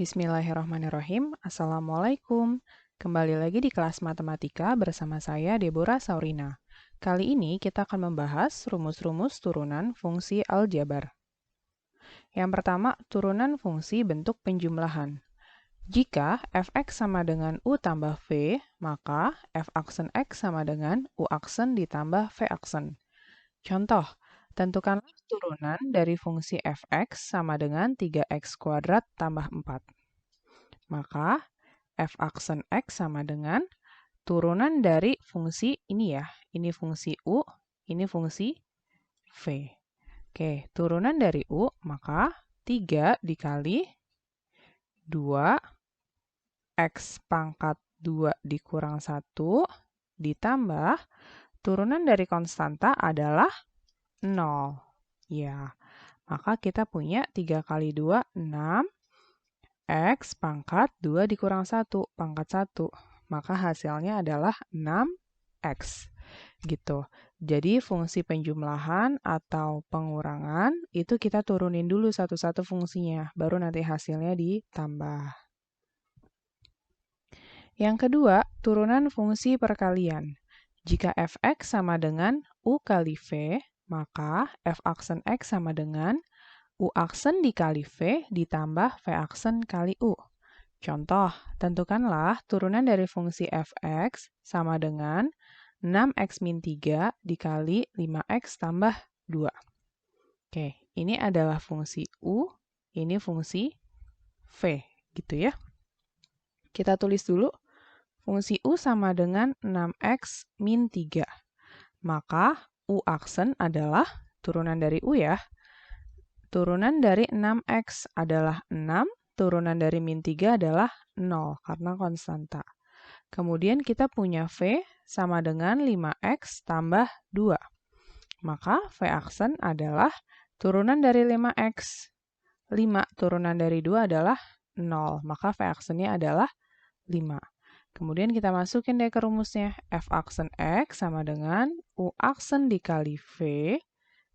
Bismillahirrahmanirrahim. Assalamualaikum. Kembali lagi di kelas matematika bersama saya Deborah Saurina. Kali ini kita akan membahas rumus-rumus turunan fungsi aljabar. Yang pertama, turunan fungsi bentuk penjumlahan. Jika f(x) sama dengan u tambah v, maka f aksen x sama dengan u aksen ditambah v aksen. Contoh, tentukanlah turunan dari fungsi f(x) sama dengan 3x kuadrat tambah 4. Maka f aksen x sama dengan turunan dari fungsi ini ya. Ini fungsi u, ini fungsi v. Oke, turunan dari u, maka 3 dikali 2 x pangkat 2 dikurang 1 ditambah turunan dari konstanta adalah 0. Ya, maka kita punya 3 kali 2, 6. X pangkat 2 dikurang 1, pangkat 1. Maka hasilnya adalah 6X. Gitu. Jadi fungsi penjumlahan atau pengurangan itu kita turunin dulu satu-satu fungsinya, baru nanti hasilnya ditambah. Yang kedua, turunan fungsi perkalian. Jika f(x) sama dengan u kali v, maka f aksen x sama dengan u aksen dikali v ditambah v aksen kali u. Contoh, tentukanlah turunan dari fungsi f(x) sama dengan 6x min 3 dikali 5x tambah 2. Oke, ini adalah fungsi u, ini fungsi v, gitu ya. Kita tulis dulu, fungsi u sama dengan 6x min 3. Maka u aksen adalah turunan dari u ya. Turunan dari 6x adalah 6, turunan dari min 3 adalah 0, karena konstanta. Kemudian kita punya v sama dengan 5x tambah 2. Maka v aksen adalah turunan dari 5x. 5 turunan dari 2 adalah 0, maka v aksennya adalah 5. Kemudian kita masukin deh ke rumusnya. F aksen x sama dengan u aksen dikali v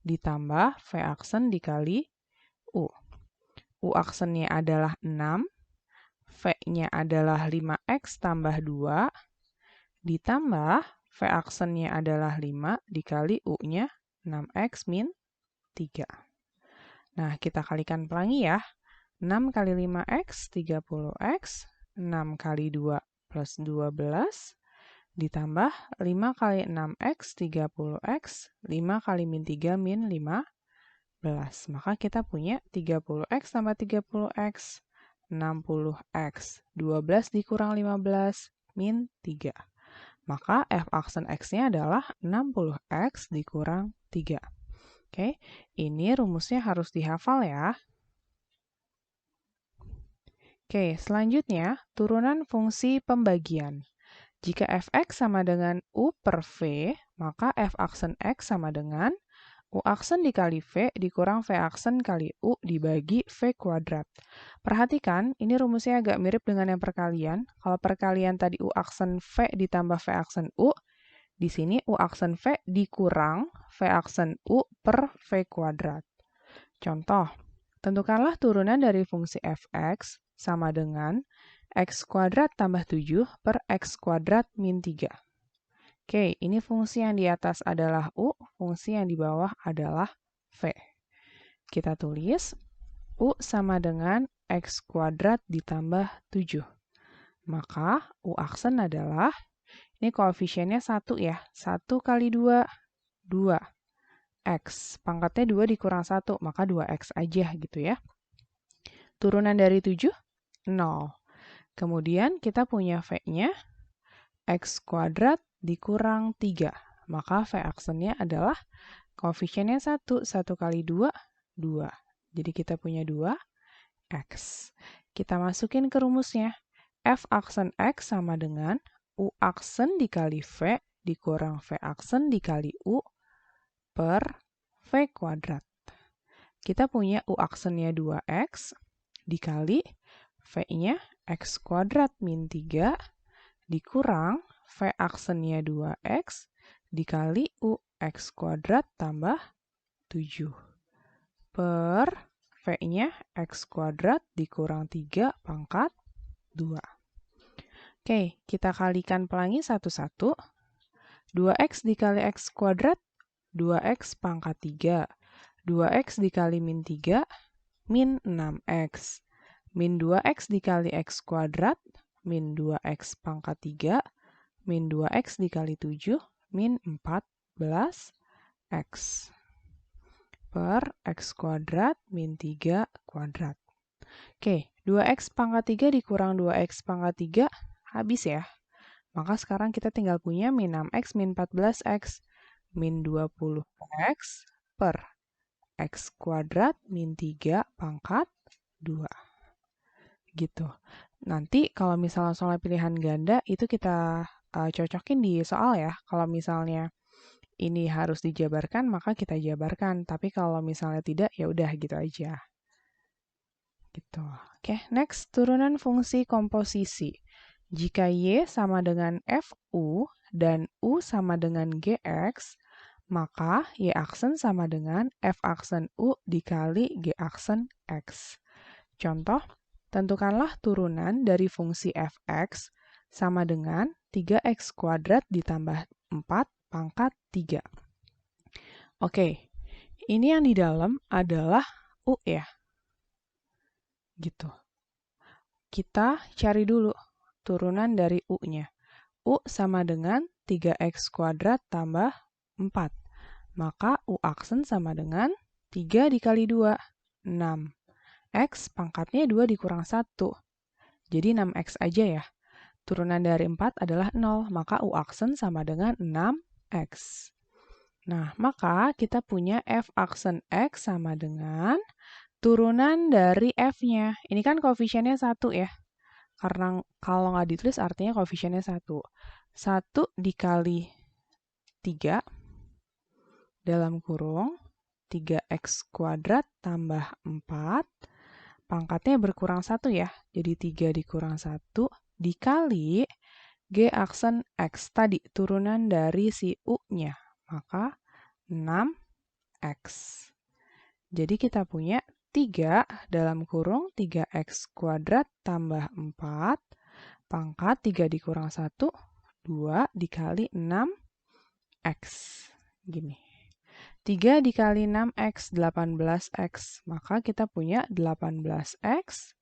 ditambah v aksen dikali u. U aksennya adalah 6, v-nya adalah 5x tambah 2, ditambah v aksennya adalah 5 dikali u-nya 6x min 3. Nah, kita kalikan pelangi ya. 6 kali 5x, 30x, 6 kali 2 plus 12, ditambah 5 kali 6x, 30x, 5 kali min 3 min 15. Maka kita punya 30x tambah 30x, 60x. 12 dikurang 15, min 3. Maka f aksen x-nya adalah 60x dikurang 3. Oke, ini rumusnya harus dihafal ya. Oke, selanjutnya turunan fungsi pembagian. Jika f(x) sama dengan u per v, maka f aksen x sama dengan u aksen dikali v dikurang v aksen kali u dibagi v kuadrat. Perhatikan, ini rumusnya agak mirip dengan yang perkalian. Kalau perkalian tadi u aksen v ditambah v aksen u, di sini u aksen v dikurang v aksen u per v kuadrat. Contoh, tentukanlah turunan dari fungsi f(x) sama dengan x kuadrat tambah 7 per x kuadrat min 3. Oke, ini fungsi yang di atas adalah u, fungsi yang di bawah adalah v. Kita tulis u sama dengan x kuadrat ditambah 7. Maka u aksen adalah, ini koefisiennya 1 ya, 1 kali 2, 2. X, pangkatnya 2 dikurang 1, maka 2x aja gitu ya. Turunan dari 7, 0. Kemudian kita punya v-nya, x kuadrat dikurang 3. Maka v aksennya adalah koefisiennya 1. 1 kali 2, 2. Jadi kita punya 2x. Kita masukin ke rumusnya. F aksen x sama dengan u aksen dikali v dikurang v aksen dikali u per v kuadrat. Kita punya u aksennya 2x dikali v-nya x kuadrat min 3 dikurang v aksennya 2x dikali u x kuadrat tambah 7 per V-nya X kuadrat dikurang 3 pangkat 2. Oke, kita kalikan pelangi satu-satu. 2X dikali X kuadrat, 2X pangkat 3. 2X dikali min 3, min 6X. Min 2X dikali X kuadrat, min 2X pangkat 3, min 2X dikali 7, min 14X. Per X kuadrat min 3 kuadrat. Oke, 2X pangkat 3 dikurang 2X pangkat 3, habis ya. Maka sekarang kita tinggal punya min 6X min 14X. Min 20X per X kuadrat min 3 pangkat 2. Gitu. Nanti kalau misalnya soal pilihan ganda, itu kita cocokin di soal ya. Kalau misalnya ini harus dijabarkan, maka kita jabarkan. Tapi kalau misalnya tidak, ya udah gitu aja. Gitu. Oke, next, turunan fungsi komposisi. Jika Y sama dengan FU dan U sama dengan GX, maka Y aksen sama dengan F aksen U dikali G aksen X. Contoh, tentukanlah turunan dari fungsi fx sama dengan 3x kuadrat ditambah 4 pangkat 3. Oke, ini yang di dalam adalah U ya. Gitu. Kita cari dulu turunan dari U-nya. U sama dengan 3x kuadrat tambah 4. Maka U aksen sama dengan 3 dikali 2, 6. X pangkatnya 2 dikurang 1. Jadi 6X aja ya. Turunan dari 4 adalah 0, maka U aksen sama dengan 6X. Nah, maka kita punya F aksen X sama dengan turunan dari F-nya. Ini kan koefisiennya 1 ya. Karena kalau nggak ditulis artinya koefisiennya 1. 1 dikali 3 dalam kurung 3X kuadrat tambah 4. Pangkatnya berkurang 1 ya, jadi 3 dikurang 1 dikali G aksen X tadi, turunan dari si U-nya, maka 6X. Jadi kita punya 3 dalam kurung 3X kuadrat tambah 4, pangkat 3 dikurang 1, 2 dikali 6X. Gini. 3 dikali 6X, 18X. Maka kita punya 18X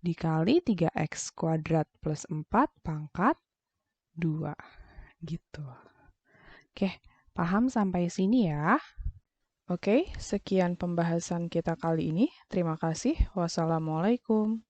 dikali 3X kuadrat plus 4 pangkat 2. Gitu. Oke, paham sampai sini ya? Oke, sekian pembahasan kita kali ini. Terima kasih. Wassalamualaikum.